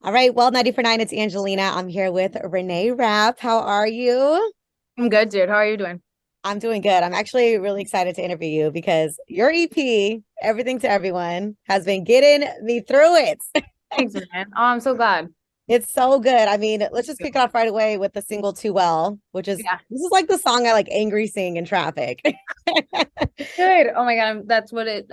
All right. Well, 90 for 9, it's Angelina. I'm here with Renee Rapp. How are you? I'm good, dude. How are you doing? I'm doing good. I'm actually really excited to interview you because your EP, Everything to Everyone, has been getting me through it. Thanks, man. Oh, I'm so glad. It's so good. I mean, let's just kick it off right away with the single Too Well, which is Yeah, this is like the song I like angry sing in traffic. good. Oh my God, that's what it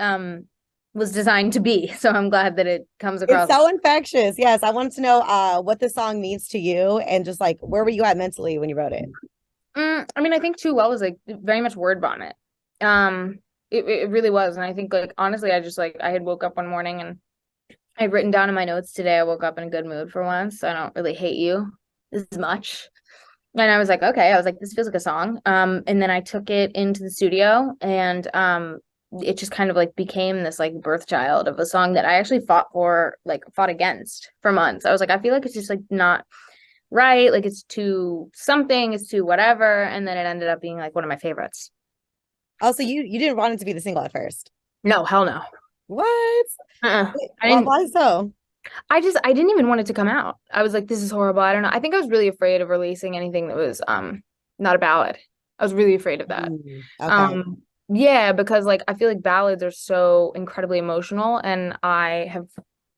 was designed to be. So I'm glad that it comes It's across. so infectious. Yes, I wanted to know what this song means to you and just like where were you at mentally when you wrote it? I mean, I think Too Well was like very much word vomit. It really was, and I think like honestly, I just like I had woke up one morning and I had written down in my notes today. I woke up in a good mood for once. So I don't really hate you as much. And I was like, okay, I was like, this feels like a song. And then I took it into the studio and it just kind of like became this like birth child of a song that I actually fought against for months. I was like, I feel like it's just like not right, like it's too something, it's too whatever. And then it ended up being like one of my favorites. Also, you didn't want it to be the single at first. No, hell no. What? Uh-uh. Wait, I didn't why so? I didn't even want it to come out. I was like, this is horrible. I don't know. I think I was really afraid of releasing anything that was not a ballad. I was really afraid of that. Okay. Um, yeah, because like I feel like ballads are so incredibly emotional and I have,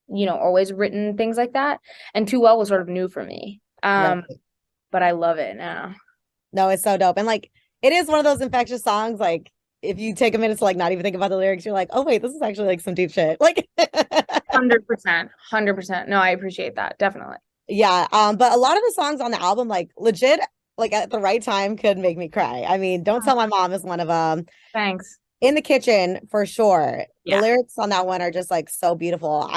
always written things like that. And Too Well was sort of new for me. Right. But I love it now. No, it's so dope. And like it is one of those infectious songs. Like if you take a minute to like not even think about the lyrics, you're like, oh wait, this is actually like some deep shit. Like 100%. 100%. No, I appreciate that. Definitely. yeah. But a lot of the songs on the album, like legit, like at the right time could make me cry. I mean, Don't Tell My Mom is one of them. Thanks. In the Kitchen for sure. The Yeah. lyrics on that one are just like so beautiful.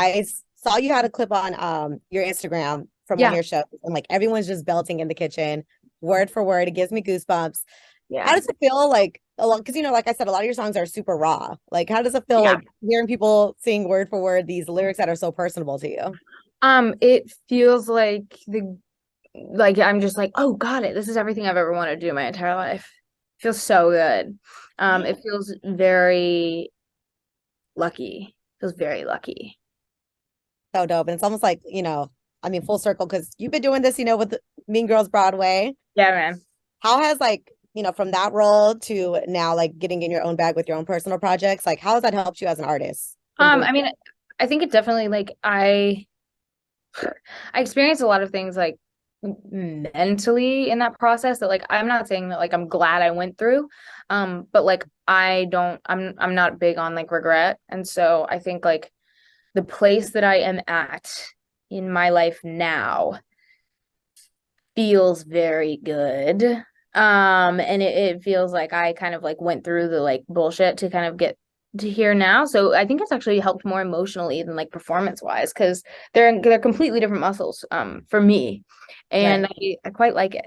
Saw you had a clip on your Instagram from one of Yeah. your shows, and like everyone's just belting in the kitchen, word for word. It gives me goosebumps. How Yeah. does it feel like a lot? Because like I said, a lot of your songs are super raw. Like, how does it feel Yeah. like hearing people sing word for word these lyrics that are so personable to you? It feels like I'm just like, oh, got it. This is everything I've ever wanted to do my entire life. It feels so good. It feels very lucky. Feels very lucky. So dope. And it's almost like, I mean, full circle because you've been doing this, with Mean Girls Broadway. Yeah, man. How has like, from that role to now like getting in your own bag with your own personal projects, like how has that helped you as an artist from doing I mean, I think it definitely like I experienced a lot of things like mentally in that process that like I'm not saying that like I'm glad I went through. But like I'm not big on like regret. And so I think like the place that I am at in my life now feels very good. And it feels like I kind of like went through the like bullshit to kind of get to here now. So I think it's actually helped more emotionally than like performance wise because they're completely different muscles for me. And right? I quite like it.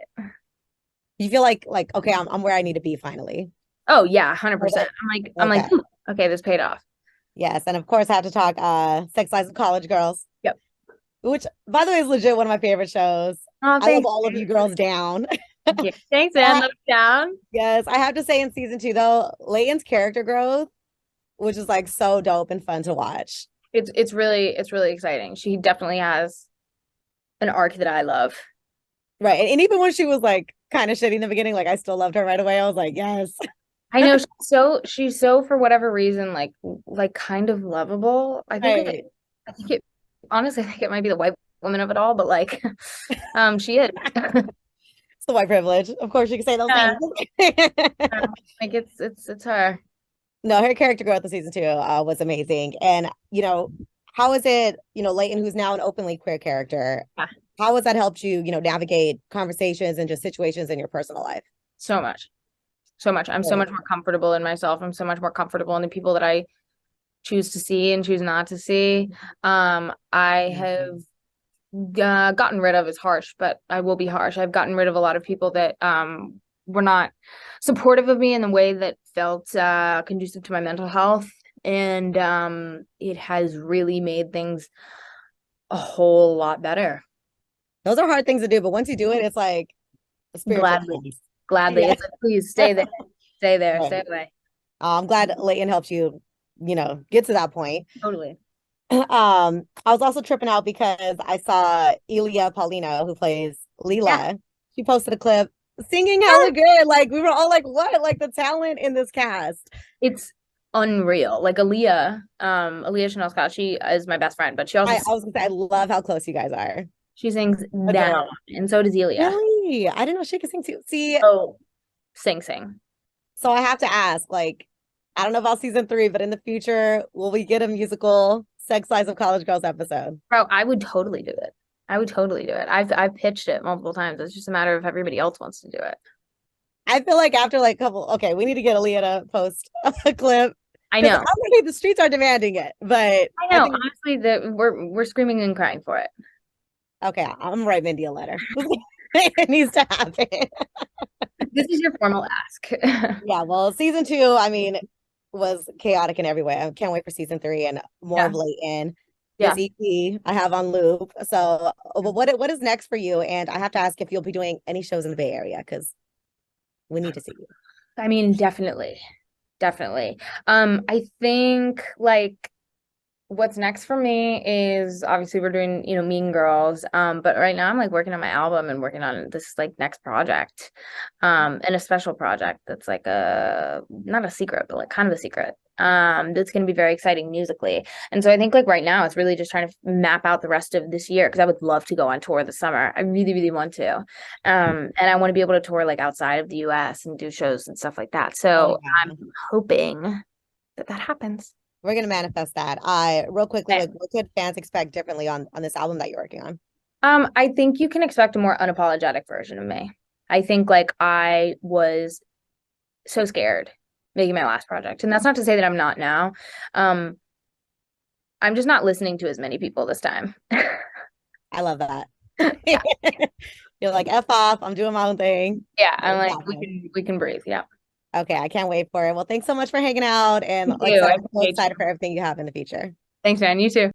You feel like okay, I'm where I need to be finally. Oh yeah, 100%. I'm like, Okay. okay, this paid off. Yes. And of course I have to talk Sex Lives of College Girls, Yep. which by the way is legit one of my favorite shows. Oh, I love thanks. all of you girls down. Yeah. Thanks, But man. Love you down. yes, I have to say in season two though, Leighton's character growth, which is like so dope and fun to watch. It's really exciting. She definitely has an arc that I love. Right. And even when she was like kind of shitty in the beginning, like I still loved her right away. I was like, yes. I know she's so for whatever reason like kind of lovable. Right. I think it honestly I think it might be the white woman of it all, but like she is. It's the white privilege. Of course, you can say those Yeah. things. Like it's her. No, her character growth in season two was amazing. And, how is it, Leighton, who's now an openly queer character, Yeah, how has that helped you, navigate conversations and just situations in your personal life? so much. So much. I'm so much Right. more comfortable in myself. I'm so much more comfortable in the people that I choose to see and choose not to see. I have gotten rid of is harsh, but I will be harsh. I've gotten rid of a lot of people that were not supportive of me in the way that felt conducive to my mental health. And it has really made things a whole lot better. Those are hard things to do, but once you do it, it's like a spiritual Gladly. cleanse. Gladly. Yeah. It's like, please stay there. Stay there. Right. Stay away. I'm glad Leighton helped you, get to that point. Totally. I was also tripping out because I saw Elia Paulino, who plays Yeah. Leela. She posted a clip singing hella good. Like we were all like, what? Like the talent in this cast. It's unreal. Like Aaliyah Chanel Scott, she is my best friend, but she also I was gonna say, I love how close you guys are. she sings down, Adorable. and so does Elia. Really? I didn't know she could sing too. See, Oh, sing. so I have to ask, like, I don't know about season three, but in the future, will we get a musical Sex Lives of College Girls episode? Bro, I would totally do it. I would totally do it. I've pitched it multiple times. It's just a matter of everybody else wants to do it. I feel like after like a couple, okay, we need to get Aaliyah to post a clip I because know. already the streets are demanding it. But I I know. think Honestly, that we're screaming and crying for it. okay, I'm gonna write Mindy a letter. It needs to happen. This is your formal ask. Yeah, well, season two, I mean, was chaotic in every way. I can't wait for season three and more Yeah. of Leighton. This Yeah. EP I have on loop. So, but what is next for you? And I have to ask if you'll be doing any shows in the Bay Area because we need to see you. I mean, definitely. Definitely. I think like what's next for me is obviously we're doing, Mean Girls. But right now I'm like working on my album and working on this like next project. And a special project that's like a not a secret, but like kind of a secret. That's gonna be very exciting musically. And so I think like right now it's really just trying to map out the rest of this year because I would love to go on tour this summer. I really, really want to. And I want to be able to tour like outside of the US and do shows and stuff like that. Oh So I'm yeah. hoping that that happens. We're gonna manifest that. I real quickly, Okay. like what could fans expect differently on this album that you're working on? I think you can expect a more unapologetic version of me. I think like I was so scared making my last project. And that's not to say that I'm not now. Um, I'm just not listening to as many people this time. I love that. Yeah. You're like F off, I'm doing my own thing. Yeah, I'm It's like happening. we can breathe. Yeah. Okay, I can't wait for it. Well, thanks so much for hanging out. And Thank like I you. said, I I'm so appreciate excited you. for everything you have in the future. Thanks, man. You too.